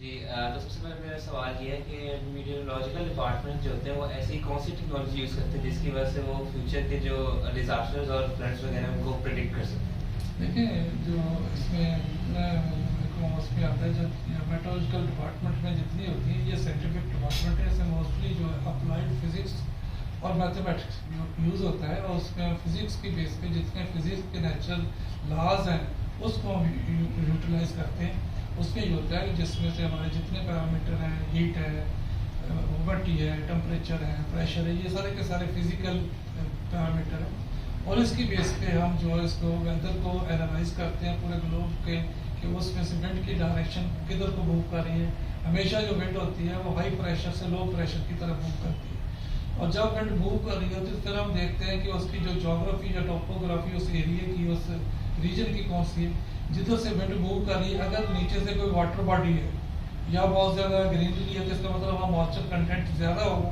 جی تو سب سے پہلے میرا سوال یہ ہے کہ میٹیورولوجیکل ڈپارٹمنٹ جو ہوتے ہیں وہ ایسی کون سی ٹیکنالوجی یوز کرتے ہیں جس کی وجہ سے وہ فیوچر کے جو ڈیزاسٹرز اور فلڈس وغیرہ ان کو پریڈکٹ کر سکتے ہیں؟ دیکھیں جو اس میں اس میں آتا ہے جو میٹرولوجیکل ڈپارٹمنٹ میں جتنی ہوتی ہیں یہ سائنٹیفک ڈپارٹمنٹ ہے، اس میں موسٹلی جو ہے اپلائڈ فزکس اور میتھمیٹکس یوز ہوتا ہے، اور اس میں فزکس کی بیس پہ جتنے فزکس کے نیچرل لاز ہیں اس کو ہم یوٹیلائز کرتے ہیں۔ اس میں یہ ہوتا ہے جس میں سے ہمارے جتنے پیرامیٹر ہیں، ہیٹ ہے، ہیومیڈٹی ہے، ٹمپریچر ہے، پریشر ہے، یہ سارے کے سارے فزیکل پیرامیٹر ہیں، اور اس کی بیس پہ ہم جو ہے اس کو ویدر کو اینالائز کرتے ہیں پورے گلوب کے کہ اس میں سے ونڈ کی ڈائریکشن کدھر کو موو کر رہی ہے۔ ہمیشہ جو ونڈ ہوتی ہے وہ ہائی پریشر سے لو پریشر کی طرف موو کرتی ہے، اور جب ونڈ موو کر رہی ہے تو اس طرح ہم دیکھتے ہیں کہ اس کی جو جغرافی یا ٹوپوگرافی اس ایریے کی، اس ریجن کی کون سی ہے جدھر سے ونڈ موو کر رہی ہے۔ اگر نیچے سے کوئی واٹر باڈی ہے یا بہت زیادہ گرینری ہے تو اس کا مطلب وہاں موئسچر کنٹینٹ زیادہ ہوگا،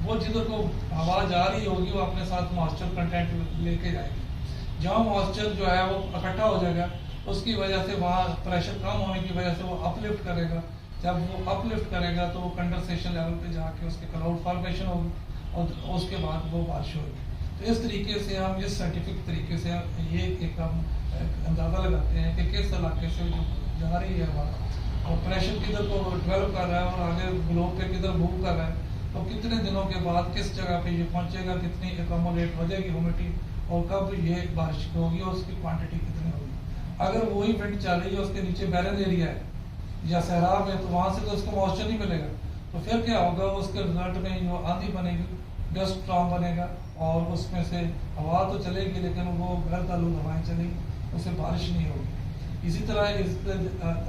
وہ جدھر کو ہوا جا رہی ہوگی وہ اپنے ساتھ موئسچر کنٹینٹ لے کے جائے گی۔ جہاں موئسچر جو ہے وہ اکٹھا ہو جائے گا اس کی وجہ سے وہاں پریشر کم ہونے کی وجہ سے وہ اپ لفٹ کرے گا۔ جب وہ اپ لفٹ کرے گا تو وہ کنڈنسیشن لیول پہ جا کے اس کے کلاؤڈ فارمیشن ہوگی، اور اس کے بعد وہ بارش ہوگی۔ تو اس طریقے سے ہم اس سائنٹیفک طریقے سے یہ ایک ہم اندازہ لگاتے ہیں کہ کس علاقے سے جو جا رہی ہے ہوا اور پریشر کدھر کو ڈیولپ کر رہا ہے اور آگے گلوب پہ کدھر موو کر رہا ہے، تو کتنے دنوں کے بعد کس جگہ پہ یہ پہنچے گا، کتنی ایکومولیٹ ہو جائے گی ہیومیڈٹی، اور کب یہ بارش ہوگی اور اس کی کوانٹٹی کتنی ہوگی۔ اگر وہی ونڈ چل رہی ہے اس کے نیچے بیرن ایریا ہے یا سیراب ہے تو وہاں سے تو اس کو موئسچر نہیں ملے گا، تو پھر کیا ہوگا، اس کے رزلٹ میں جو آندھی بنے گی، ڈسٹ اسٹارم بنے گا، اور اس میں سے ہوا تو چلے گی لیکن وہ گرد آلود ہوائیں چلیں گی، اس سے بارش نہیں ہوگی۔ اسی طرح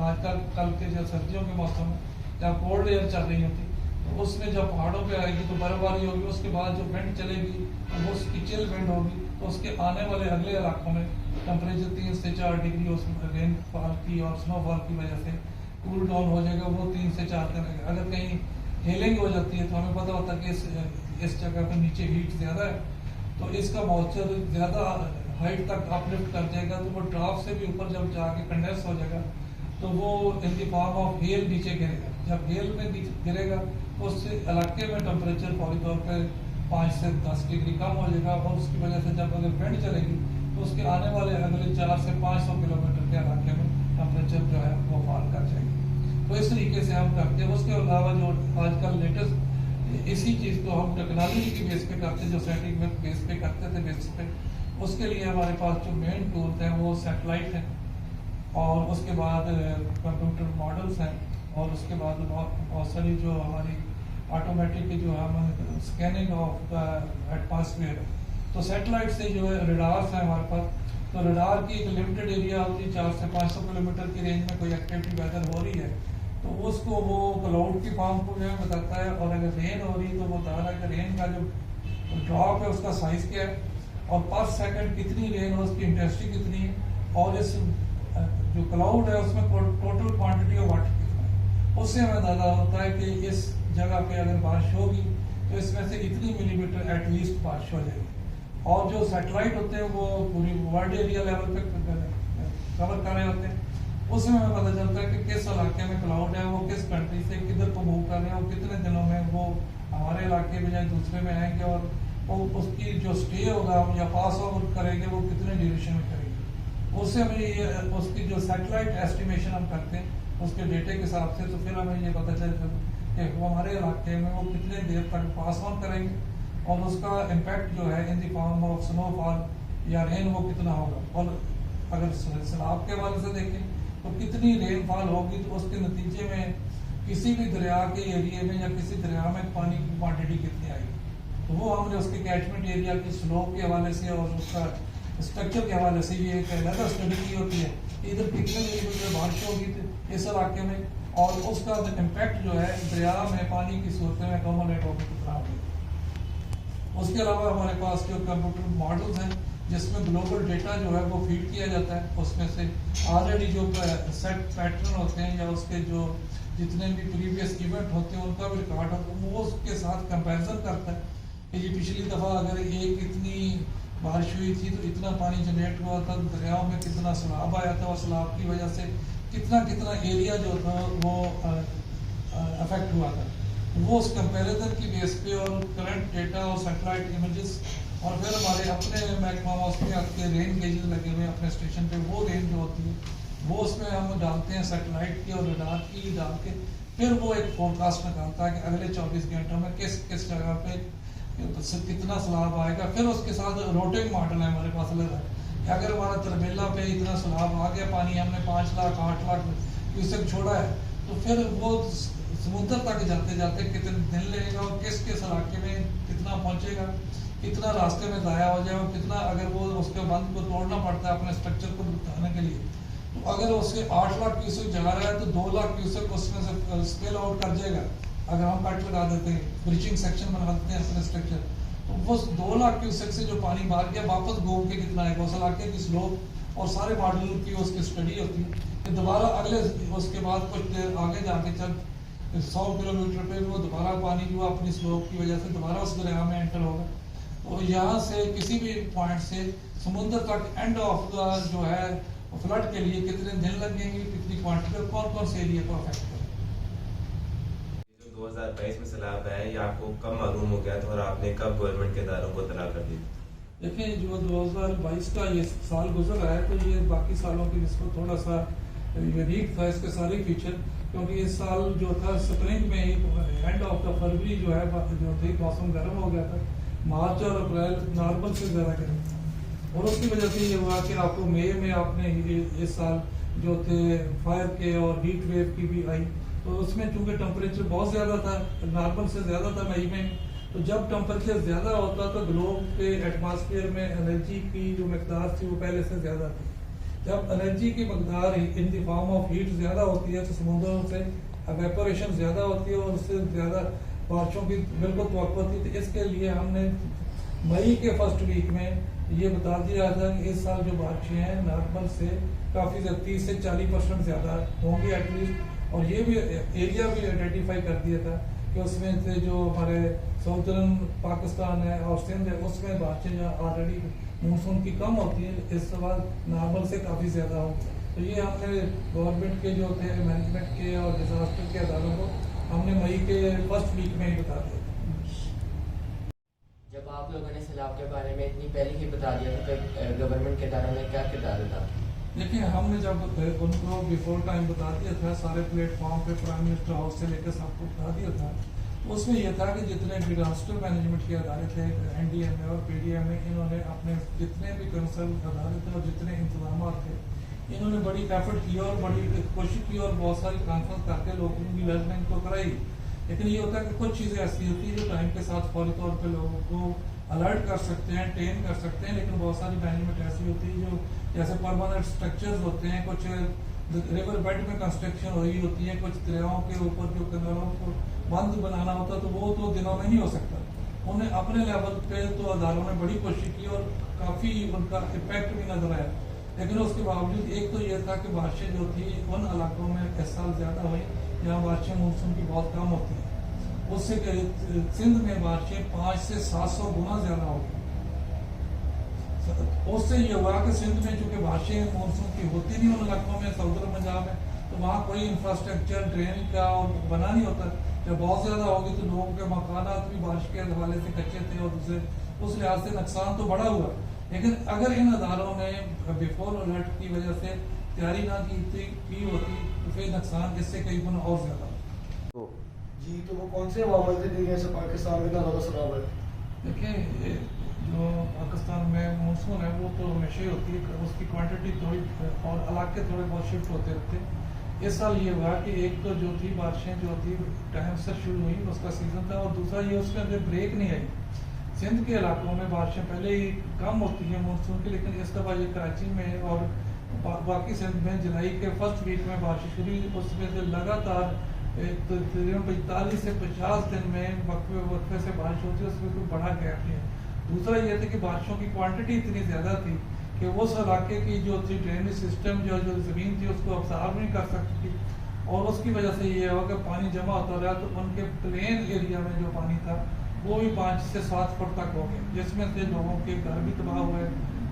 آج کل کے جو سردیوں کے موسم میں جب کولڈ ایئر چل رہی ہوتی تو اس میں جب پہاڑوں پہ آئے گی تو برف باری ہوگی، اس کے بعد جو ونڈ چلے گی وہ اس کی چل ونڈ ہوگی، تو اس کے آنے والے اگلے علاقوں میں ٹمپریچر 3 سے 4 ڈگری اس رین فال کی اور سنو فال کی وجہ سے کول ڈاؤن ہو جائے گا، وہ 3 سے 4 کرے گا۔ اگر کہیں ہیلنگ ہو جاتی ہے تو ہمیں پتہ ہوتا ہے کہ اس جگہ پہ نیچے ہیٹ زیادہ ہے تو اس کا موئسچر زیادہ ہائٹ تک اپ لفٹ کر جائے گا، تو وہ ڈراپ سے بھی اوپر جب جا کے کنڈینس ہو جائے گا تو وہ ان دی فارم آف ہیل نیچے گرے گا۔ جب ہیل میں گرے گا تو اس سے علاقے میں ٹمپریچر فوری طور پہ 5 سے 10 ڈگری کم ہو جائے گا، اور اس کی وجہ سے جب اگر ونڈ چلے گی تو اس کے آنے والے اگلے 4 سے 500 کلومیٹر کے علاقے میں ٹمپریچر جو ہے وہ فال کر جائے گی۔ تو اس طریقے سے ہم کرتے ہیں۔ اس کے علاوہ جو آج کل لیٹسٹ اسی چیز کو ہم ٹیکنالوجی کی بیس پہ کرتے ہیں، جو سائنٹیفک بیس پہ کرتے تھے بیس پہ، اس کے لیے ہمارے پاس جو مین ٹولز ہیں وہ سیٹلائٹ ہیں، اور اس کے بعد کمپیوٹر ماڈلس ہیں، اور اس کے بعد بہت ساری جو ہماری آٹومیٹک جو ہم اسکیننگ آف دا ایٹماسفیئر، تو سیٹلائٹ سے جو ہے ریڈارس ہیں ہمارے پاس۔ تو ریڈار کی ایک لمیٹڈ ایریا ہوتی ہے، 4 سے 500 کلومیٹر کی رینج میں کوئی ایکٹیویٹی ویدر ہو رہی ہے تو اس کو وہ کلاؤڈ کی فارم کو جو ہے بتاتا ہے، اور اگر رین ہو رہی ہے تو وہ بتا رہا ہے کہ رین کا جو ڈراپ ہے اس کا سائز کیا ہے، اور پر سیکنڈ کتنی رین ہو، اس کی انٹینسٹی کتنی ہے، اور اس جو کلاؤڈ ہے اس میں ٹوٹل کوانٹٹی آف واٹر کتنا ہے۔ اس سے ہمیں اندازہ ہوتا ہے کہ اس جگہ پہ اگر بارش ہوگی تو اس میں سے اتنی ملی میٹر ایٹ لیسٹ بارش ہو جائے گی۔ اور جو سیٹلائٹ ہوتے ہیں وہ پوری ورلڈ ایریا لیول پہ کور کر رہے ہوتے ہیں، اس میں ہمیں پتہ چلتا ہے کہ کس علاقے میں کلاؤڈ ہے، وہ کس کنٹری سے کدھر کو موو کر رہے ہیں، اور کتنے دنوں میں وہ ہمارے علاقے میں یا دوسرے میں آئیں گے، اور اس کی جو اسٹے ہوگا یا پاس اوور کریں گے وہ کتنے ڈیوریشن میں کریں گے۔ اس سے ہمیں یہ اس کی جو سیٹلائٹ ایسٹیمیشن ہم کرتے ہیں اس کے ڈیٹے کے حساب سے، تو پھر ہمیں یہ پتہ چلتا ہے کہ وہ ہمارے علاقے میں وہ کتنے دیر تک پاس آن کریں گے، اور اس کا امپیکٹ جو ہے ان دی فارم آف سنو فال یا رین وہ کتنا ہوگا۔ اور اگر سیلاب کے حوالے سے دیکھیں تو کتنی رین فال ہوگی تو اس کے نتیجے میں کسی بھی دریا کے ایریے میں یا کسی دریا میں پانی کی کوانٹٹی کتنی آئے گی، تو وہ ہم نے اس کے کیچمنٹ ایریا کی سلوپ کے حوالے سے اور اس کا اسٹرکچر کے حوالے سے یہ ایک علیحدہ اسٹڈی کی ہوتی ہے کہ ادھر کتنے دن میں بارش ہوگی اس علاقے میں، اور اس کا امپیکٹ جو ہے دریا میں پانی کی صورت میں اکومولیٹ ہوگی کتنا ہوگی۔ اس کے علاوہ ہمارے پاس جو کمپیوٹر ماڈلز ہیں جس میں گلوبل ڈیٹا جو ہے وہ فیڈ کیا جاتا ہے، اس میں سے آلریڈی جو سیٹ پیٹرن ہوتے ہیں یا اس کے جو جتنے بھی پریویس ایونٹ ہوتے ہیں ان کا بھی ریکارڈ ہوتا ہے، وہ اس کے ساتھ کمپیریزن کرتا ہے کہ یہ پچھلی دفعہ اگر ایک اتنی بارش ہوئی تھی تو اتنا پانی جنریٹ ہوا تھا، دریاؤں میں کتنا سیلاب آیا تھا، اور سیلاب کی وجہ سے کتنا ایریا جو تھا وہ افیکٹ ہوا تھا. وہ اس کمپیریزن کی بیس پہ اور کرنٹ ڈیٹا اور سیٹلائٹ امیجز اور پھر ہمارے اپنے محکمہ موسمیات کے رین گیجز لگے ہوئے ہیں اپنے اسٹیشن پہ, وہ رین جو ہوتی ہے وہ اس میں ہم ڈالتے ہیں سیٹلائٹ کی اور ریڈار کی ڈال کے, پھر وہ ایک فور کاسٹ نکالتا ہے کہ اگلے 24 گھنٹوں میں کس کس جگہ پہ کتنا سیلاب آئے گا. پھر اس کے ساتھ روٹنگ ماڈل ہے ہمارے پاس لگا ہے کہ اگر ہمارا تربیلا پہ اتنا سیلاب آ گیا, پانی ہم نے 5 لاکھ 8 لاکھ کیوسک چھوڑا ہے, تو پھر وہ سمندر تک جاتے جاتے کتنے دن لگے گا اور کس کس علاقے میں کتنا پہنچے گا, کتنا راستے میں ضائع ہو جائے گا, کتنا اگر وہ اس کے بند کو توڑنا پڑتا ہے اپنے اسٹرکچر کو بتانے کے لیے, تو اگر اس کے 8 لاکھ کیوسک جا رہا ہے تو 2 لاکھ کیوسک اس میں سے اسپیل آؤٹ کر جائے گا. اگر ہم کٹ لگا دیتے ہیں, بریچنگ سیکشن بنا دیتے ہیں اپنے اسٹرکچر, تو وہ 2 لاکھ کیوسک سے جو پانی باہر گیا واپس گھوم کے کتنا آئے گا, اس علاقے کی سلوپ اور سارے ماڈل کی اس کی اسٹڈی ہوتی ہے کہ دوبارہ اگلے اس کے بعد کچھ دیر آگے جا کے جب 100 کلومیٹر پہ وہ دوبارہ پانی جو اپنی سلوپ کی وجہ سے دوبارہ اس دریا میں انٹر ہوگا. تو یہاں سے کسی بھی پوائنٹ سے سمندر تک اینڈ آف دا جو ہے فلڈ کے لیے کتنے دن لگیں گے, کتنی کوانٹٹی اور کون کون سے ایریا کو افیکٹ کرے. 2022 میں سیلاب ہے, یہ آپ کو کب معلوم ہو گیا تھا اور آپ نے کب گورنمنٹ کے اداروں کو اطلاع کر دی؟ دیکھیں جو 2022 کا یہ سال گزر رہا ہے تو یہ باقی سالوں کی نسبت تھوڑا سا یونیک تھا اس کے سارے فیچر, کیونکہ اس سال جو تھا سپرنگ میں ہی اینڈ آف دا فروری جو ہے جو تھی موسم گرم ہو گیا تھا, مارچ اور اپریل نارمل سے زیادہ گرم تھا, اور اس کی وجہ سے یہ ہوا کہ آپ کو مئی میں آپ نے اس سال جو تھے فائر کے اور ہیٹ ویو کی بھی آئی, تو اس میں چونکہ ٹمپریچر بہت زیادہ تھا, نارمل سے زیادہ تھا مئی میں, تو جب ٹمپریچر زیادہ ہوتا تو گلوب کے ایٹماسفیئر میں انرجی کی جو مقدار تھی وہ پہلے سے زیادہ تھی. جب انرجی کی مقدار ان دی فارم آف ہیٹ زیادہ ہوتی ہے تو سمندروں سے ایویپوریشن زیادہ ہوتی ہے اور اس سے زیادہ بارشوں کی بالکل توقع ہوتی ہے. تو اس کے لیے ہم نے مئی کے فرسٹ ویک میں یہ بتا دیا تھا کہ اس سال جو بارشیں ہیں نارمل سے کافی 30 سے 40% زیادہ ہوں گی ایٹ لیسٹ, اور یہ بھی ایریا بھی آئیڈینٹیفائی کر دیا تھا کہ اس میں سے جو ہمارے ساؤترن پاکستان ہے اور سندھ ہے اس میں بارشیں جو آلریڈی مونسون کی کم ہوتی ہیں, اس سال نارمل سے کافی زیادہ ہوں. تو یہ ہم نے گورنمنٹ کے جو تھے مینجمنٹ کے اور ڈیزاسٹر کے اداروں کو ہم نے مئی کے فرسٹ ویک میں ہی بتا دیا. جب آپ لوگوں نے سیلاب کے بارے میں اتنی پہلے ہی بتا دیا تھا تو گورنمنٹ کے اداروں نے کیا کردار ادا کیا؟ دیکھیں ہم نے جب ان کو بیفور ٹائم بتا دیا تھا, سارے پلیٹ فارم پہ پرائم منسٹر ہاؤس سے لے کے سب کو بتا دیا تھا, اس میں یہ تھا کہ جتنے ڈیزاسٹر مینجمنٹ کے ادارے تھے NDM اور PDM میں, انہوں نے اپنے جتنے بھی کنسرن ادارے تھے اور جتنے انتظامات تھے انہوں نے بڑی ایفرٹ کی اور بڑی کوشش کی اور بہت ساری کانفرنس کر کے لوگوں کی لرننگ کو کرائی. لیکن یہ ہوتا ہے کہ کچھ چیزیں ایسی ہوتی ہیں جو ٹائم کے ساتھ فوری طور پہ لوگوں کو الرٹ کر سکتے ہیں, ٹرین کر سکتے ہیں, لیکن بہت ساری مینجمنٹ ایسی ہوتی ہے جو جیسے پرماننٹ اسٹرکچرز ہوتے ہیں, کچھ ریور بیڈ میں کنسٹرکشن ہو رہی ہوتی ہے, کچھ دریاؤں کے اوپر جو کناروں کو بند بنانا ہوتا ہے تو وہ تو دنوں میں نہیں ہو سکتا. انہیں اپنے لیول پہ تو اداروں نے بڑی کوشش کی اور کافی ان کا امپیکٹ بھی نظر آیا, لیکن اس کے باوجود ایک تو یہ تھا کہ بارشیں جو تھی ان علاقوں میں اس سال زیادہ ہوئی جہاں بارشیں مونسون کی بہت کم ہوتی ہیں. اس سے سندھ میں بارشیں 500 سے 700 گنا زیادہ ہو گئی. اس سے یہ ہوا کہ سندھ میں چونکہ بارشیں مونسون کی ہوتی نہیں ان علاقوں میں, ساؤترن پنجاب میں, تو وہاں کوئی انفراسٹرکچر ڈرین کا بنا نہیں ہوتا. جب بہت زیادہ ہوگی تو لوگوں کے مکانات بھی بارش کے حوالے سے کچے تھے اور دوسرے اس لحاظ سے نقصان تو بڑا ہوا. لیکن اگر ان اداروں نے بیفور الرٹ کی وجہ سے تیاری نہ کی ہوتی تو پھر نقصان اس سے کئی گنا اور زیادہ. جی تو وہ کون سے عوامل تھے جن کی وجہ سے پاکستان میں اتنا زیادہ سیلاب ہے؟ دیکھیں جو پاکستان میں مونسون ہے وہ تو ہمیشہ ہی ہوتی ہے, اس کی کوانٹٹی تھوڑی اور علاقے تھوڑے بہت شفٹ ہوتے رہتے ہیں. اس سال یہ ہوا کہ ایک تو جو تھی بارشیں جو تھی ٹائم سے شروع ہوئی, اس کا سیزن تھا, اور دوسرا یہ اس کا جو بریک نہیں آئی. سندھ کے علاقوں میں بارشیں پہلے ہی کم ہوتی ہیں مونسون کی, لیکن اس دفعہ یہ کراچی میں اور باقی سندھ میں جولائی کے فرسٹ ویک میں بارشیں شروع ہوئی. اس میں سے لگاتار تقریباً 45 سے 50 دن میں وقفے سے بارش ہوتی ہے, اس میں کوئی بڑا گیپ نہیں ہے. دوسرا یہ تھا کہ بارشوں کی کوانٹٹی اتنی زیادہ تھی کہ اس علاقے کی جو تھی ڈرینیج سسٹم جو زمین تھی اس کو ابزارو نہیں کر سکتی تھی, اور اس کی وجہ سے یہ ہوا کہ پانی جمع ہوتا رہا تو ان کے پلین ایریا میں جو پانی تھا وہ بھی 5 سے 7 فٹ تک ہو گئے, جس میں سے لوگوں کے گھر بھی تباہ ہوئے